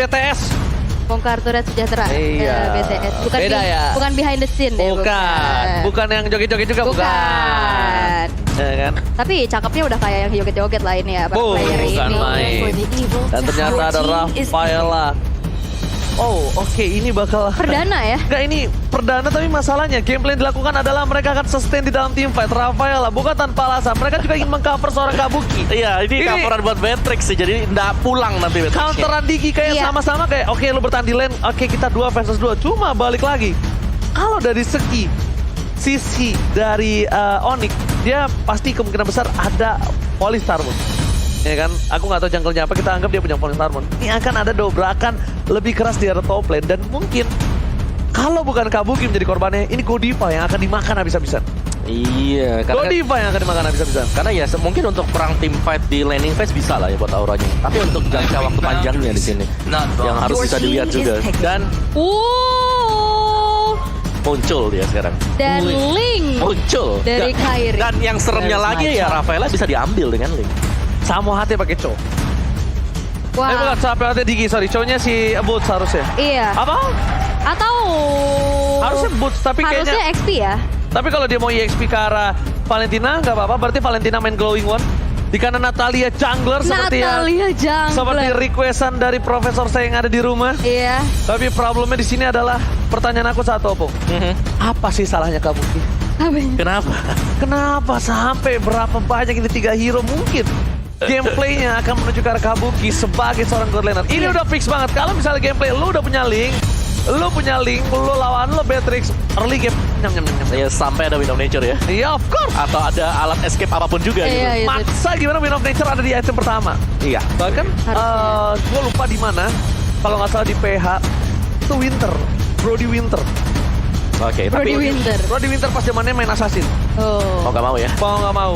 BTS. Bongkar turret sejahtera. Iya. BTS. Bukan Beda ya? Bukan behind the scene ya. Bukan yang joget-joget juga bukan. Ya kan? Tapi cakepnya udah kayak yang joget-joget lah ini ya. Player Bukan ini. main. Dan ternyata ada Rafaela. Oh, oke, ini bakal Perdana ya? Enggak, ini perdana, tapi masalahnya gameplay yang dilakukan adalah mereka akan sustain di dalam team fight. Rafaela bukan tanpa alasan, mereka juga ingin mengcover seorang Kabuki. Iya, ini coveran buat Matrix sih, jadi nggak pulang nanti Matrix. Counteran Digi kayak sama-sama kayak oke, lu bertahan di lane, oke kita 2 versus 2. Cuma balik lagi, kalau dari sisi dari Onyx, dia pasti kemungkinan besar ada Polystarmon. Ya kan, aku nggak tahu jungle-nya apa, kita anggap dia punya Polystarmon. Ini akan ada dobrakan lebih keras di area top lane, dan mungkin kalau bukan Kabuki menjadi korbannya, ini Godiva yang akan dimakan habis-habisan. Iya, karena Godiva yang akan dimakan habis-habisan. karena ya mungkin untuk perang team fight di landing phase bisa lah ya buat auranya. Tapi untuk jangka waktu panjangnya di sini yang harus bisa dilihat juga. Dan muncul dia sekarang. Dan Link Muncul. dari Kairi. Dan yang seremnya lagi ya Rafaela bisa diambil dengan Link. Samo hati pakai Cho. Wah. Bukan, sampai hati Digi, sorry. Cho-nya si Boots harusnya. Iya. Apa? Atau Harusnya Boots, tapi harusnya kayaknya... XP ya? Tapi kalau dia mau EXP ke arah Valentina, nggak apa-apa. Berarti Valentina main Glowing One. Di kanan Natalia Jungler Natalia Jungler. seperti requestan dari profesor saya yang ada di rumah. Iya. Tapi problemnya di sini adalah pertanyaan aku satu, Opung. Apa sih salahnya Kabuki? Kenapa? Kenapa sampai berapa banyak ini 3 hero mungkin? Gameplaynya akan menuju ke arah Kabuki sebagai seorang god laner. Ini udah fix banget. Kalau misalnya gameplay lu udah punya Link, lu lawan lu Beatrix early game. Nyam. Ya sampai ada Wind of Nature ya. Iya, of course. Atau ada alat escape apapun juga Iya, gitu. iya. Maksa gimana Wind of Nature ada di item pertama. Iya. Bahkan gue lupa di mana. Kalau nggak salah di PH itu Winter, Brody Winter. Oke, Brody Winter. Brody Winter pas zamannya main Assassin. Oh. mau nggak mau ya. Mau nggak mau.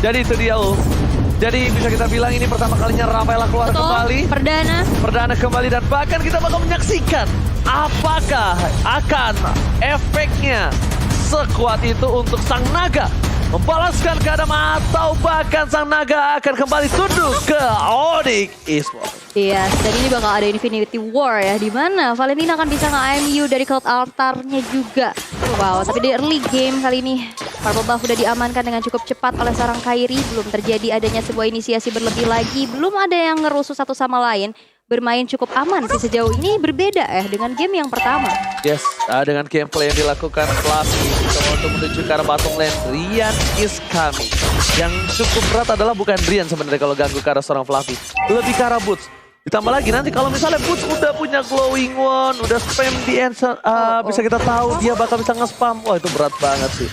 Jadi itu dia loh. Jadi bisa kita bilang ini pertama kalinya Rafaela keluar kembali. Perdana kembali, dan bahkan kita bakal menyaksikan apakah akan efeknya sekuat itu untuk Sang Naga membalaskan keadaan, atau bahkan Sang Naga akan kembali tunduk ke Onyx Esports. Iya, dan ini bakal ada Infinity War ya, di mana Valentina akan bisa nge-IMU dari Cloud Altar-nya juga. Wow, tapi di early game kali ini Purple Buff udah diamankan dengan cukup cepat oleh seorang Kairi. Belum terjadi adanya sebuah inisiasi berlebih lagi, belum ada yang ngerusuh satu sama lain. Bermain cukup aman sih sejauh ini, berbeda dengan game yang pertama. Yes, dengan gameplay yang dilakukan Fluffy untuk menuju ke arah bottom lane, Rian is coming. Yang cukup berat adalah bukan Rian sebenarnya kalau ganggu ke arah seorang Fluffy, lebih ke arah Boots. Ditambah lagi nanti kalau misalnya Boots udah punya Glowing One, udah spam di answer, bisa kita tahu dia bakal bisa nge-spam. Wah, itu berat banget sih.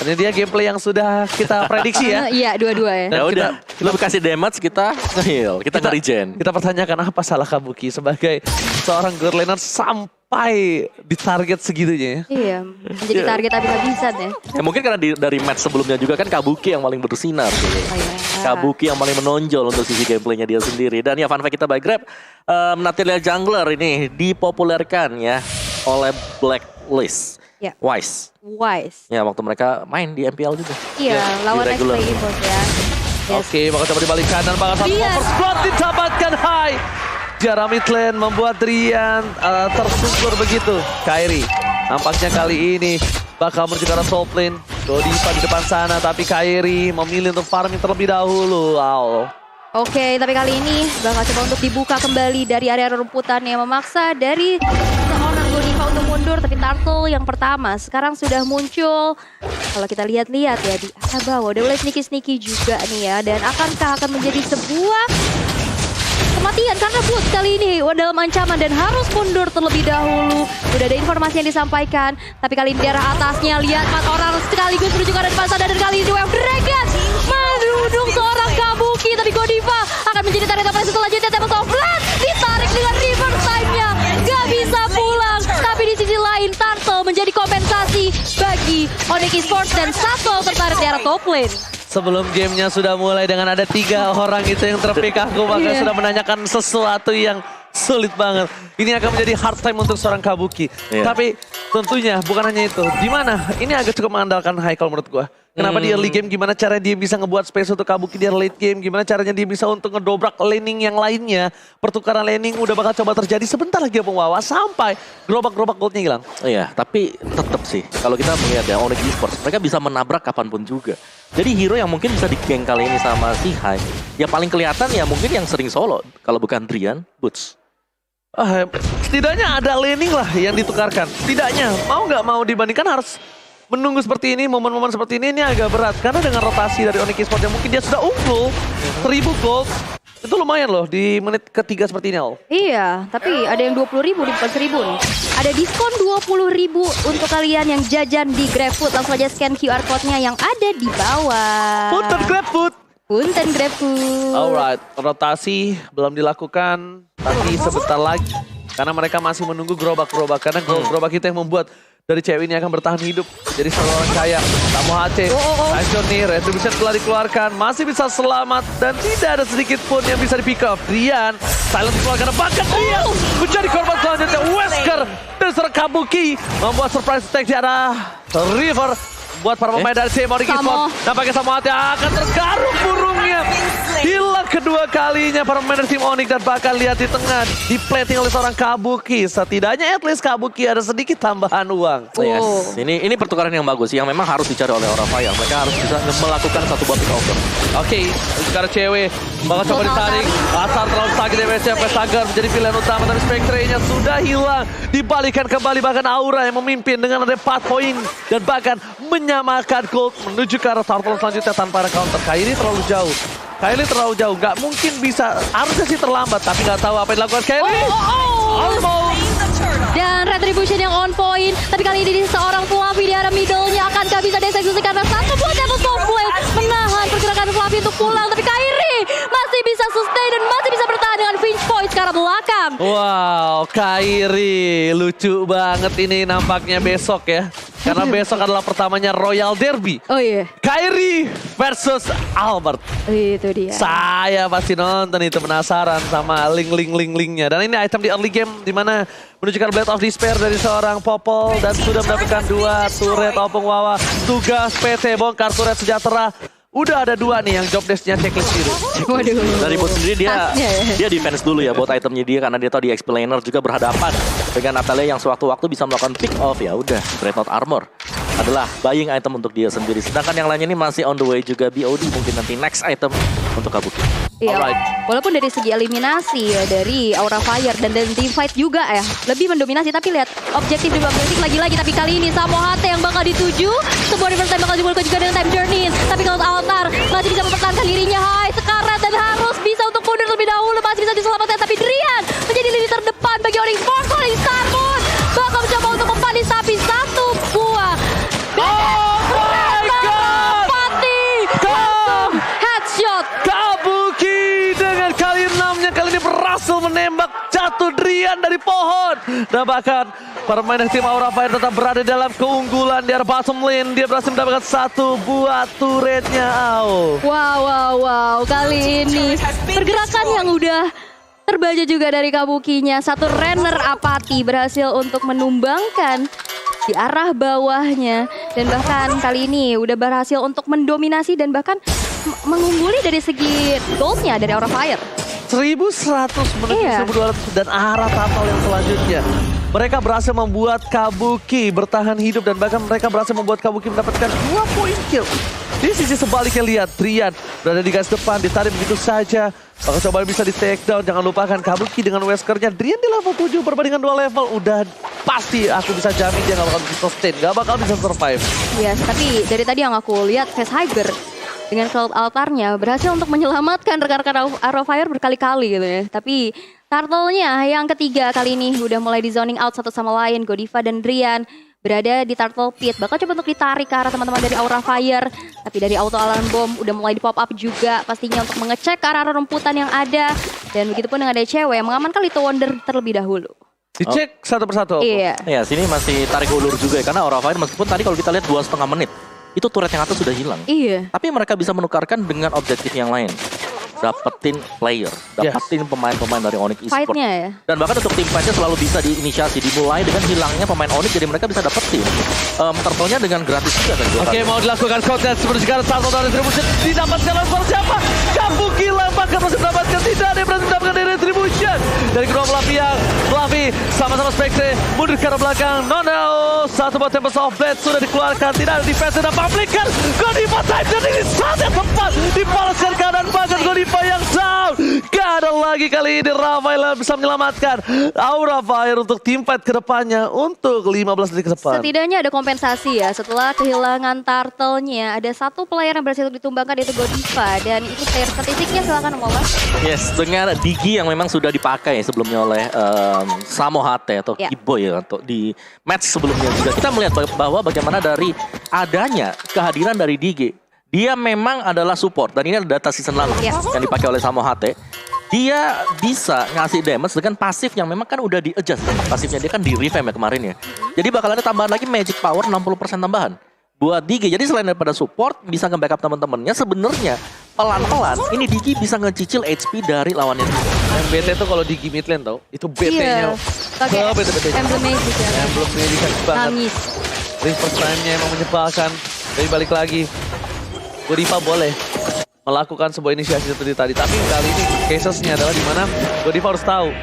Ini dia gameplay yang sudah kita prediksi ya. Iya, dua-dua ya. Ya udah, kita kasih damage, kita nge-heal, kita nge-regen. Kita pertanyakan apa salah Kabuki sebagai seorang god laner sampai di target segitunya ya. Iya, menjadi target habis-habisan ya. Ya mungkin karena dari match sebelumnya juga kan Kabuki yang paling bersinar gitu. Kabuki yang paling menonjol untuk sisi gameplaynya dia sendiri. Dan ya fun fact kita by Grab, Natalia Jungler ini dipopulerkan ya oleh Blacklist. Ya. Wise. Ya, waktu mereka main di MPL juga. Iya, lawan di regular. X-Play Import ya. Oke, bakal coba di balik kanan, bakal satu oversplot didapatkan high. Jarak mid lane membuat Rian tersungkur begitu. Kairi nampaknya kali ini bakal menuju ke arah top lane. Godiva di depan sana, tapi Kairi memilih untuk farming terlebih dahulu. Wow. Oke, tapi kali ini bakal coba untuk dibuka kembali dari area rumputan yang memaksa dari seorang Godiva untuk mundur. Tapi Turtle yang pertama sekarang sudah muncul. Kalau kita lihat-lihat ya di arah bawah, udah mulai sneaky-sneaky juga nih ya. Dan akankah akan menjadi sebuah kematian karena Boots kali ini dalam ancaman dan harus mundur terlebih dahulu. Udah ada informasi yang disampaikan, tapi kali ini di arah atasnya lihat 4 orang sekaligus menuju ke arah depan sana, dan kali ini Wave Dragon menudung seorang Kabuki, tapi Godiva akan menjadi target apa selanjutnya. Tempest of Blast ditarik dengan reverse time-nya, gak bisa pulang. Tapi di sisi lain Turtle menjadi kompensasi bagi Onyx Esports dan satu tertarik di arah top lane. Sebelum gamenya sudah mulai dengan ada 3 orang itu yang terpick, aku bahkan sudah menanyakan sesuatu yang sulit banget. Ini akan menjadi hard time untuk seorang Kabuki. Tapi tentunya bukan hanya itu. Di mana ini agak cukup mengandalkan Haikal menurut gua. Kenapa di early game, gimana cara dia bisa ngebuat space untuk Kabuki di late game, gimana caranya dia bisa untuk ngedobrak laning yang lainnya. Pertukaran laning udah bakal coba terjadi sebentar lagi Opung Wawa sampai gerobak-gerobak goldnya hilang. Iya, tapi tetap sih kalau kita melihat ya Onyx Esports, mereka bisa menabrak kapanpun juga. Jadi hero yang mungkin bisa di-gank kali ini sama si Hai, ya paling kelihatan ya mungkin yang sering solo. Kalau bukan Drian, Boots. Setidaknya ada laning lah yang ditukarkan. Setidaknya mau nggak mau dibandingkan harus menunggu seperti ini, momen-momen seperti ini agak berat. Karena dengan rotasi dari Onyx Esports yang mungkin dia sudah unggul 1000 gold. Itu lumayan loh di menit ketiga seperti ini Al. Iya, tapi ada yang 20.000 di bukan 1.000 nih. Ada diskon 20.000 untuk kalian yang jajan di GrabFood. Langsung aja scan QR code-nya yang ada di bawah. Punten GrabFood. Punten GrabFood. Alright, rotasi belum dilakukan, tapi sebentar lagi. Karena mereka masih menunggu gerobak-gerobak. Karena gerobak itu yang membuat dari cewek ini akan bertahan hidup. Jadi seorang kaya, Tamu HC, Action nih, Retribution telah dikeluarkan. Masih bisa selamat dan tidak ada sedikit pun yang bisa di pick up. Drian, silent dikeluarkan, bahkan Drian menjadi korban selanjutnya. Wesker dan serang Kabuki membuat surprise attack di arah River. Buat para pemain dari tim Onyx Esports. Nampaknya Samo hati akan tergaruk burungnya. Hilang kedua kalinya para pemain dari tim Onyx. Dan bahkan lihat di tengah diplating oleh seorang Kabuki. Setidaknya at least Kabuki ada sedikit tambahan uang. Yes. Ini pertukaran yang bagus yang memang harus dicari oleh orang Fire. Mereka harus bisa melakukan satu buah pick over. Oke, sekarang cewek bakal coba ditarik. Asar terlalu sakit damage-nya. Sagar menjadi pilihan utama. Tapi Spectre-nya sudah hilang. Dibalikan kembali bahkan Aura yang memimpin dengan ada 4 poin. Dan bahkan menyamakan gold menuju ke arah Turtle selanjutnya tanpa ada counter. Kylie terlalu jauh. Kylie terlalu jauh. Gak mungkin bisa. Harusnya sih terlambat. Tapi gak tahu apa yang dilakukan Kylie. Almost. Dan Retribution yang on point. Tapi kali ini seorang Fluffy di arah middle-nya akankah bisa dieksekusi karena satu buah Devil Stormblade menahan pergerakan Fluffy untuk pulang. Tapi Kairi masih bisa sustain dan masih bisa bertahan dengan Finch Point ke arah belakang. Wow, Kairi. Lucu banget ini nampaknya besok ya. Karena besok adalah pertamanya Royal Derby. Oh iya. Kairi versus Albert. Itu dia. Saya pasti nonton itu, penasaran sama link-nya. Dan ini item di early game di mana menuju ke Blade of Despair dari seorang Popol dan sudah mendapatkan 2 turret Opung Wawa. Tugas PT bongkar turret sejahtera. Udah ada 2 nih yang job desk-nya checklist biru. Waduh. Dari bot sendiri dia defense dulu ya buat itemnya dia karena dia tahu di explainer juga berhadapan dengan Natalia yang sewaktu-waktu bisa melakukan pick off. Ya udah, Dreadnought Armor adalah buying item untuk dia sendiri. Sedangkan yang lainnya ini masih on the way juga. BOD mungkin nanti next item untuk Kabuki. Iya, walaupun dari segi eliminasi ya dari Aura Fire dan dari team fight juga ya lebih mendominasi, tapi lihat objektif di objektif lagi-lagi. Tapi kali ini Samo Hate yang bakal dituju, sebuah reverse time bakal dimulai juga dengan time journey. Tapi kalau Altar masih bisa mempertahankan dirinya, Hai sekarat dan harus bisa untuk mundur terlebih dahulu, masih bisa diselamatkan. Tapi Drian menjadi lini terdepan bagi Onyx Esports. Onyx Starboard bakal mencoba untuk mempanis tapi satu buah. Oh my God! Pati langsung headshot. Kabuki dengan kali 6-nya kali ini berhasil menembak jatuh Drian dari pohon. Dan bahkan para pemain tim Aura Fire tetap berada dalam keunggulan di arah bottom lane. Dia berhasil mendapatkan 1 buah turretnya. Wow. Kali ini pergerakan yang udah terbaca juga dari Kabukinya. Satu runner apati berhasil untuk menumbangkan di arah bawahnya. Dan bahkan kali ini udah berhasil untuk mendominasi dan bahkan mengungguli dari segi goldnya dari Aura Fire. 1100 menuju 1200 dan arah Turtle yang selanjutnya. Mereka berhasil membuat Kabuki bertahan hidup dan bahkan mereka berhasil membuat Kabuki mendapatkan 2 poin kill. Di sisi sebaliknya lihat Drian berada di garis depan, ditarik begitu saja. Maka coba bisa di take down, jangan lupakan Kabuki dengan Weskernya. Drian di level 7 perbandingan 2 level. Udah pasti aku bisa jamin dia gak bakal bisa sustain, gak bakal bisa survive. Yes, tapi dari tadi yang aku lihat Facehugger dengan Cloud Altarnya berhasil untuk menyelamatkan rekan-rekan Aura Fire berkali-kali gitu ya. Tapi Turtle-nya yang ketiga kali ini udah mulai di zoning out satu sama lain. Godiva dan Drian berada di Turtle Pit. Bakal coba untuk ditarik ke arah teman-teman dari Aura Fire. Tapi dari auto alarm bomb udah mulai di pop up juga. Pastinya untuk mengecek ke arah rumputan yang ada. Dan begitu pun dengan ada cewek yang mengamankan Little Wonder terlebih dahulu. Dicek satu persatu. Iya. Ya sini masih tarik ulur juga ya karena Aura Fire meskipun tadi kalau kita lihat 2,5 menit itu turret yang atas sudah hilang. Iya. Tapi mereka bisa menukarkan dengan objektif yang lain. dapetin player, dapetin pemain-pemain dari Onyx Esports. Fight-nya ya. Dan bahkan untuk tim fightnya selalu bisa diinisiasi, dimulai dengan hilangnya pemain Onyx, jadi mereka bisa dapetin turtle-nya dengan gratis juga kan. Oke, mau dilakukan kontes seperti sekarang satu dari Retribution didapatkan oleh siapa? Kabuki lemparkan masih mendapatkan, tidak ada yang berhasil mendapatkan dari Retribution. Dari kedua belah pihak, Fluffy sama-sama Spectre mundur ke arah belakang. No, satu buat Tempest of Blade sudah dikeluarkan, tidak ada defense dan publikan. Godiva time dan ini saat yang tepat dibalaskan keadaan bahkan Godiva yang down. Gak ada lagi kali ini Rafael bisa menyelamatkan Aura Fire untuk tim fight ke depannya untuk 15 detik ke depan. Setidaknya ada kompensasi ya setelah kehilangan turtle-nya. Ada satu player yang berhasil ditumbangkan yaitu Godiva dan itu player statistiknya silakan Mola. Yes, dengan Digi yang memang sudah dipakai sebelumnya oleh Samo Hate atau Kiboy ya, untuk di match sebelumnya juga. Kita melihat bahwa bagaimana dari adanya kehadiran dari Digi. Dia memang adalah support dan ini ada data season lalu yang dipakai oleh Samo Hate. Dia bisa ngasih damage dengan pasif yang memang kan udah di-adjust. Pasifnya dia kan di-revamp ya kemarin ya. Jadi bakal ada tambahan lagi magic power 60% tambahan buat Digi. Jadi selain daripada support bisa nge-backup teman-temannya, sebenarnya pelan-pelan ini Digi bisa ngecicil HP dari lawannya. Yang BT tuh kalau Digi mid lane tau, itu BT-nya. Pakai BT-BT. emblem magic ya. Emblem magic banget. Nangis. Reverse time-nya emang menyebalkan. Dari balik lagi, Godiva boleh melakukan sebuah inisiasi seperti tadi. Tapi kali ini cases-nya adalah dimana Godiva harus tahu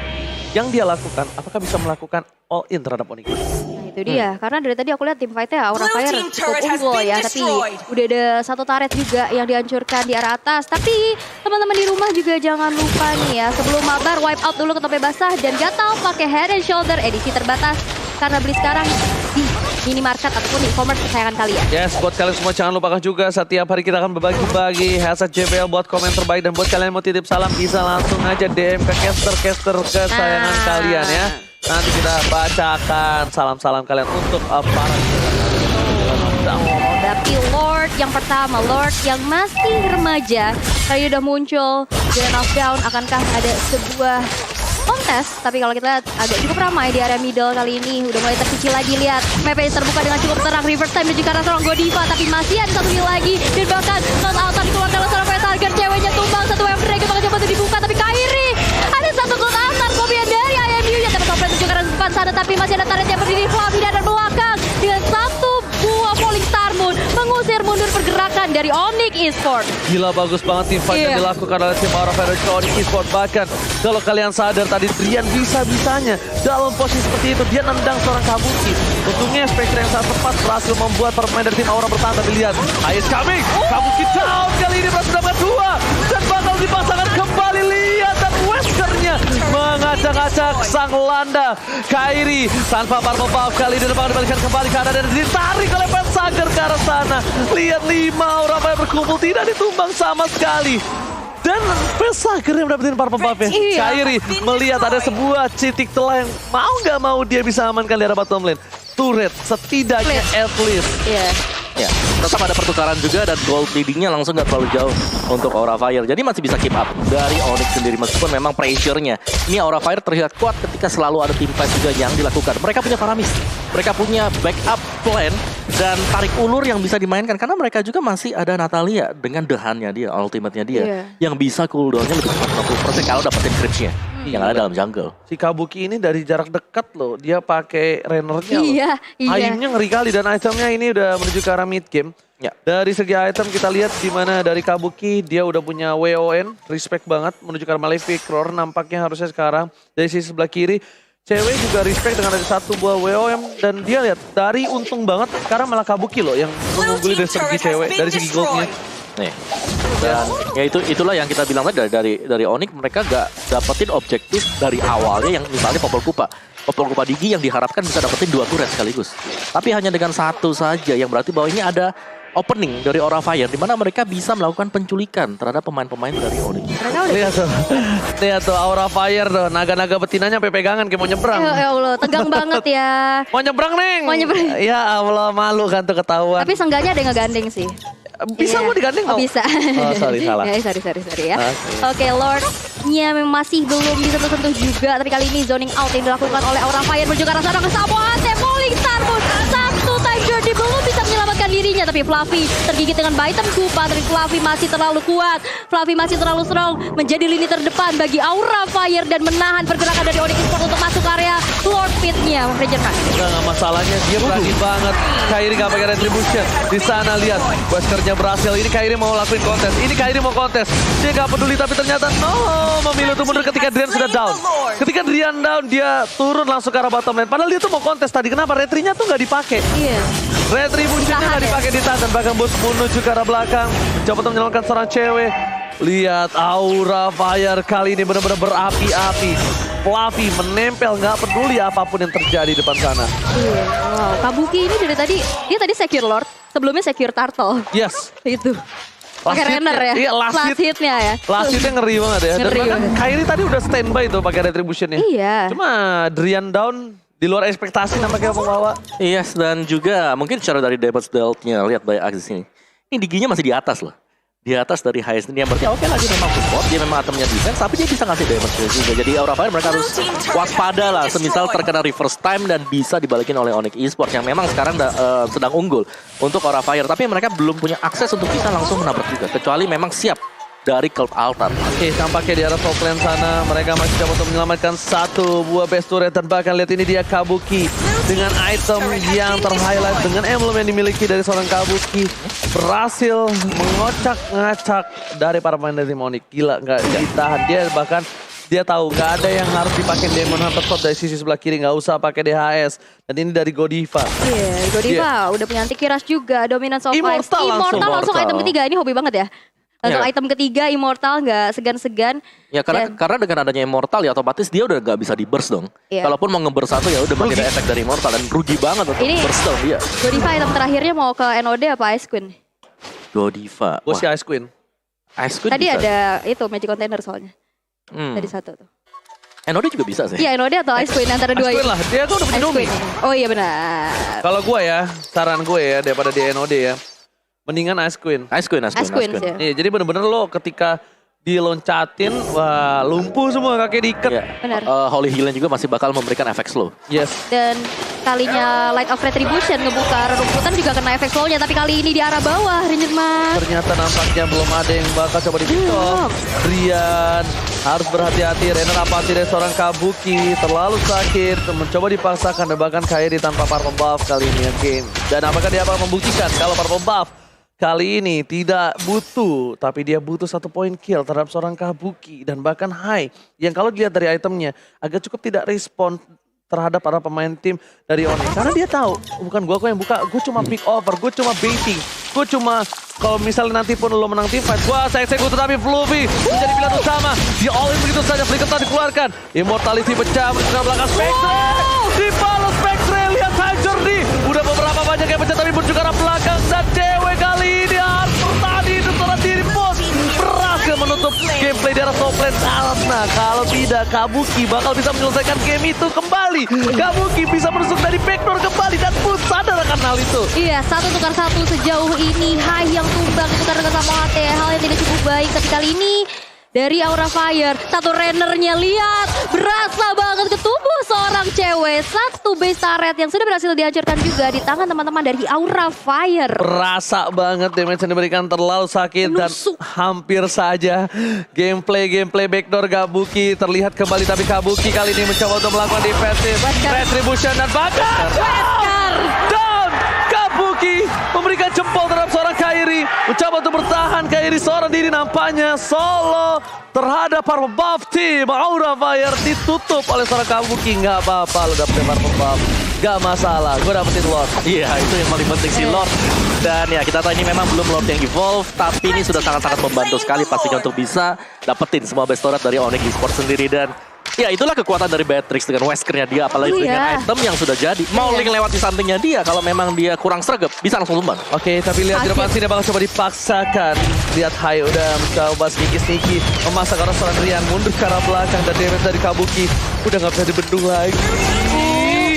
yang dia lakukan, apakah bisa melakukan all in terhadap Onyx. Nah itu dia, karena dari tadi aku lihat tim fight-nya Aura Fire cukup unggul ya. Tapi udah ada satu turret juga yang dihancurkan di arah atas. Tapi teman-teman di rumah juga jangan lupa nih ya, sebelum mabar wipe out dulu ke tope basah dan gatal pakai head and shoulder edisi terbatas. Karena beli sekarang di minimarket ataupun e-commerce kesayangan kalian. Yes, buat kalian semua jangan lupakan juga setiap hari kita akan berbagi-bagi hashtag JBL buat komen terbaik. Dan buat kalian yang mau titip salam bisa langsung aja DM ke caster-caster kesayangan kalian ya. Nanti kita bacakan salam-salam kalian untuk para Tapi Lord yang pertama, Lord yang masih remaja, kali udah muncul dan knockdown. Akankah ada sebuah kontes? Tapi kalau kita lihat agak cukup ramai di area middle kali ini. Udah mulai tercicil lagi, lihat map terbuka dengan cukup terang. Reverse time dan juga seorang Godiva, tapi masih ada satu heal lagi. Dan bahkan not out dikeluarkan oleh seorang Target, ceweknya tumbang. Satu wave dragon bakal coba untuk dibuka, tapi Kairi ada satu gold altar kopian dari IMU yang dapat komplain juga ke depan sana. Tapi masih ada Target yang berdiri Fluffy dan belakang dengan satu buah Falling Star Moon mengusir mundur pergerakan dari Onyx Esports. Gila bagus banget tim fight yang dilakukan oleh tim Aura Fire Onyx Esports. Bahkan kalau kalian sadar tadi Drian bisa-bisanya dalam posisi seperti itu dia nendang seorang Kabuki. Untungnya Spectre yang saat tepat berhasil membuat permain dari tim Aura bertahan. Tapi lihat, Ice coming, Kabuki down kali ini berhasil dapat 2 dan bakal dipasangkan kembali. Lihat dan Weskernya mengacak-acak sang landa Kairi tanpa purple buff kali ini bakal dibalikan kembali ke arah dan ditarik oleh Pensager ke arah sana. Lihat 5 Aura Fire berkumpul tidak ditumbang sama sekali. Dan Pensager yang mendapatkan purple buff ya. Kairi melihat ada sebuah titik telah yang mau nggak mau dia bisa amankan di arah bottom lane. Turret setidaknya at least. Ya, tetap ada pertukaran juga dan gold leadingnya langsung nggak terlalu jauh untuk Aura Fire. Jadi masih bisa keep up dari Onyx sendiri meskipun memang pressure-nya. Ini Aura Fire terlihat kuat ketika selalu ada team fight juga yang dilakukan. Mereka punya Paramis, mereka punya backup plan dan tarik ulur yang bisa dimainkan karena mereka juga masih ada Natalia dengan dehannya dia, ultimate-nya dia yang bisa cooldown-nya lebih cepat 60% kalau dapetin creeps-nya yang ada dalam jungle. Si Kabuki ini dari jarak dekat loh, dia pakai Renner-nya loh. Iya. Aimnya ngeri kali dan itemnya ini udah menuju ke arah mid game. Ya. Dari segi item kita lihat di mana dari Kabuki dia udah punya WON, respect banget menuju ke arah Malefic Roar nampaknya harusnya sekarang. Dari sisi sebelah kiri, cewek juga respect dengan ada satu buah WOM dan dia lihat dari untung banget sekarang malah Kabuki loh yang mengungguli dari segi cewek, dari segi goldnya. Nih. Dan ya itulah yang kita bilang tadi dari Onyx mereka gak dapetin objektif dari awalnya yang misalnya Popol Kupa Digi yang diharapkan bisa dapetin 2 turret sekaligus. Tapi hanya dengan 1 saja yang berarti bahwa ini ada opening dari Aura Fire di mana mereka bisa melakukan penculikan terhadap pemain-pemain dari Onyx. Lihat tuh Aura Fire tuh, naga-naga betinanya sampai pegangan kayak mau nyebrang. Ya Allah, tegang banget ya. Mau nyebrang, Neng. Mau nyebrang. Ya Allah, malu kan tuh ketahuan. Tapi seenggaknya ada yang ngegandeng sih. Bisa mau digandeng mau? Bisa. Oh sorry, salah. sorry ya. Oke, Lord-nya masih belum bisa tersentuh juga. Tapi kali ini zoning out yang dilakukan oleh Aura Fire menuju ke arah sana ke Samo Hate. Falling Star Moon. Satu time journey belum bisa menyelamatkan diri posisinya. Tapi Fluffy tergigit dengan Baitem Kupa. Tapi Fluffy masih terlalu kuat. Fluffy masih terlalu strong. Menjadi lini terdepan bagi Aura Fire. Dan menahan pergerakan dari Onyx Esports untuk masuk area Lord Pit-nya. Nggak masalahnya, dia berani banget. Kairi nggak pakai retribution. Di sana lihat, Weskernya berhasil. Ini Kairi mau lakuin kontes. Ini Kairi mau kontes. Dia nggak peduli, tapi ternyata memilih untuk mundur ketika Drian sudah down. Ketika Drian down, dia turun langsung ke arah bottom lane. Padahal dia tuh mau kontes tadi. Kenapa? Retrinya tuh nggak dipakai. Iya. Retributionnya nggak dipakai di tangan. Bahkan bos menuju ke arah belakang. Mencoba untuk menyelamatkan seorang cewek. Lihat Aura Fire kali ini benar-benar berapi-api. Fluffy menempel, nggak peduli apapun yang terjadi di depan sana. Iya, wow. Kabuki ini dari tadi, dia tadi secure Lord. Sebelumnya secure Turtle. Yes. Itu. Pakai Renner ya? Iya, last hit-nya ya? Last hitnya ngeri banget ya. Ngeri Dan bahkan banget. Kairi tadi udah standby tuh pakai retributionnya. Iya. Cuma Drian down di luar ekspektasi nampaknya pembawa. Yes, dan juga mungkin secara dari damage dealt-nya, lihat by Axis ini. Ini giginya masih di atas loh. Di atas dari highest ini yang berarti oke lah, dia memang support, dia memang atemnya defense, tapi dia bisa ngasih damage juga. Jadi Aura Fire mereka harus waspada lah, semisal terkena reverse time dan bisa dibalikin oleh Onyx Esports yang memang sekarang sedang unggul untuk Aura Fire. Tapi mereka belum punya akses untuk bisa langsung menabrak juga, kecuali memang siap dari Cloud Altar. Oke, tampaknya di arah top lane sana mereka masih coba untuk menyelamatkan satu buah best turret. Dan bahkan lihat ini dia Kabuki dengan item yang terhighlight dengan emblem yang dimiliki dari seorang Kabuki berhasil mengocak-ngacak dari para pemain dari Onyx. Gila, nggak ditahan. Dia bahkan dia tahu nggak ada yang harus dipakai Demon Hunter Sword dari sisi sebelah kiri, nggak usah pakai DHS. Dan ini dari Godiva. Iya, Godiva udah punya anti-kiras juga, Dominance of Immortal Immortal langsung Immortal. item ketiga, ini hobi banget ya. Langsung Iya. item ketiga Immortal nggak segan-segan. Ya karena dengan adanya Immortal ya otomatis dia udah gak bisa di burst dong. Iya. Kalaupun mau nge-burst satu ya udah masih ada efek dari Immortal dan rugi banget untuk Ini- burst down dia. Godiva item terakhirnya mau ke NOD apa Ice Queen? Godiva. Gue si Wah, Ice Queen. Ice Queen Tadi bisa. ada itu Magic Container soalnya. Tadi satu tuh. NOD juga bisa sih. Iya NOD atau Ice Queen antara Ice dua Queen ini. lah, dia tuh udah punya Ice Domi. Queen. Oh iya benar. Kalau gue ya, saran gue ya daripada di NOD ya, mendingan Ice Queen. Ice Queen. Ice Queen sih. Iya, jadi bener-bener lo ketika diloncatin, wah lumpuh semua kaki diikat. Ya. Benar. Holy Healing juga masih bakal memberikan efek slow. Yes. Dan kalinya Light of Retribution ngebuka rerumputan juga kena efek slownya. Tapi kali ini di arah bawah Ranger Mas. Ternyata nampaknya belum ada yang bakal coba di-pick off. Rian harus berhati-hati. Renner apati dari seorang Kabuki terlalu sakit, mencoba dipaksakan dan bahkan Kairi tanpa purple buff kali ini ya game. Dan apakah dia bakal membuktikan kalau purple buff kali ini tidak butuh, tapi dia butuh 1 point kill terhadap seorang Kabuki dan bahkan Hai yang kalau dilihat dari itemnya agak cukup tidak respon terhadap para pemain tim dari Onyx. Karena dia tahu, bukan gua kok yang buka, gue cuma pick over, gue cuma baiting. Gue cuma, kalau misalnya nanti pun lo menang tim fight, wah saya eksekusi tapi Fluffy menjadi pilihan utama. Dia all in begitu saja, Flicker dikeluarkan. Immortality pecah, menuju ke belakang Spectre. Dibalas Spectre, lihat Tiger nih. Udah beberapa banyak yang pecah tapi menuju ke arah belakang. Dan cewek kali ini harus bertahan hidup seorang diri bos. Berhasil menutup gameplay di arah top lane. Karena kalau tidak, Kabuki bakal bisa menyelesaikan game itu kembali. Kabuki bisa menusuk dari backdoor kembali dan pun sadar akan hal itu. Iya, 1 tukar 1 sejauh ini. Hai yang tumbang ditukar dengan sama HT. Hal yang tidak cukup baik. Tapi kali ini dari Aura Fire, satu Rennernya lihat. Berasa banget ke tubuh seorang cewek. 1 base turret yang sudah berhasil dihancurkan juga di tangan teman-teman dari Aura Fire. Berasa banget damage yang diberikan terlalu sakit dan Menusuk. hampir saja gameplay backdoor Kabuki terlihat kembali, tapi Kabuki kali ini mencoba untuk melakukan defensive Wesker. retribution dan bahkan down. Kabuki memberikan jempol terhadap seorang Kairi, mencoba untuk bertahan. Kairi seorang diri nampaknya solo terhadap para buff tim Aura Fire ditutup oleh seorang Kabuki. Nggak apa-apa lo dapetin purple buff, nggak masalah, gue dapetin Lord. Iya, itu yang paling penting si Lord. Dan ya kita tahu ini memang belum Lord yang evolve, tapi ini sudah sangat-sangat membantu sekali pastinya untuk bisa dapetin semua best turret dari Onyx Esports sendiri. Dan ya itulah kekuatan dari Beatrix dengan Weskernya dia, apalagi dengan item yang sudah jadi. Mau link lewat di sampingnya dia, kalau memang dia kurang sregep, bisa langsung tumbang. Oke, tapi lihat di depan sini bakal coba dipaksakan. Lihat Hai udah mencoba sneaky memasak orang seorang Rian mundur ke arah belakang dan damage dari Kabuki udah nggak bisa dibendung lagi.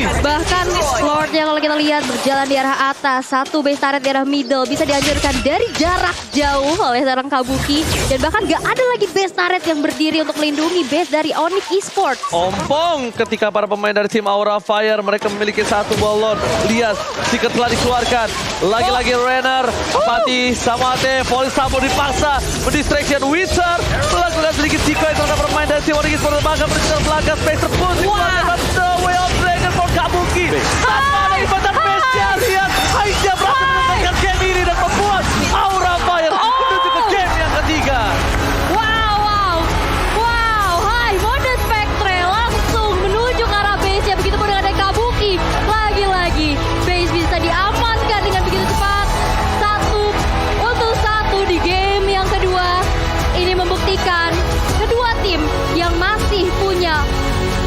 Bahkan Lordnya kalau kita lihat berjalan di arah atas. 1 base turret di arah middle bisa dihancurkan dari jarak jauh oleh seorang Kabuki. Dan bahkan gak ada lagi base turret yang berdiri untuk melindungi base dari Onyx Esports. Ompong ketika para pemain dari tim Aura Fire mereka memiliki 1 buah Lord. Lihat, Secret telah dikeluarkan. Lagi-lagi Renner, Pati, Samate, Volley Sambo dipaksa mendistraction Wizard. Melakukan sedikit decoy terhadap bermain dari tim Origis Sport Bangga berjalan belakang. Spacer pun dikeluarkan The Way of Dragon for Kabuki. Tanpa ada ibatan base-nya, lihat Haija berhasil menangkan game ini dan membuat Aura Fire menuju ke game yang ketiga. Hai, Mode Spectre langsung menuju ke arah base-nya. Begitu pun dengan Kabuki. Lagi-lagi base bisa diamankan dengan begitu cepat. 1-1 di game yang kedua. Ini membuktikan kedua tim yang masih punya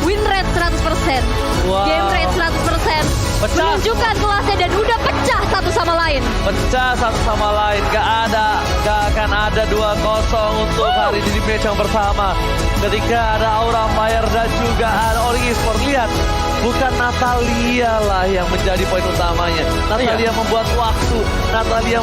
win rate 100%. Wow. Game rate 100%. Pecah. Menunjukkan kelasnya dan udah pecah satu sama lain. Pecah satu sama lain, gak akan ada 2-0 untuk hari ini di match yang pertama. Ketika ada Aura Fire dan juga ada Origin Sport, lihat bukan Natalia lah yang menjadi poin utamanya. Natalia membuat waktu, Natalia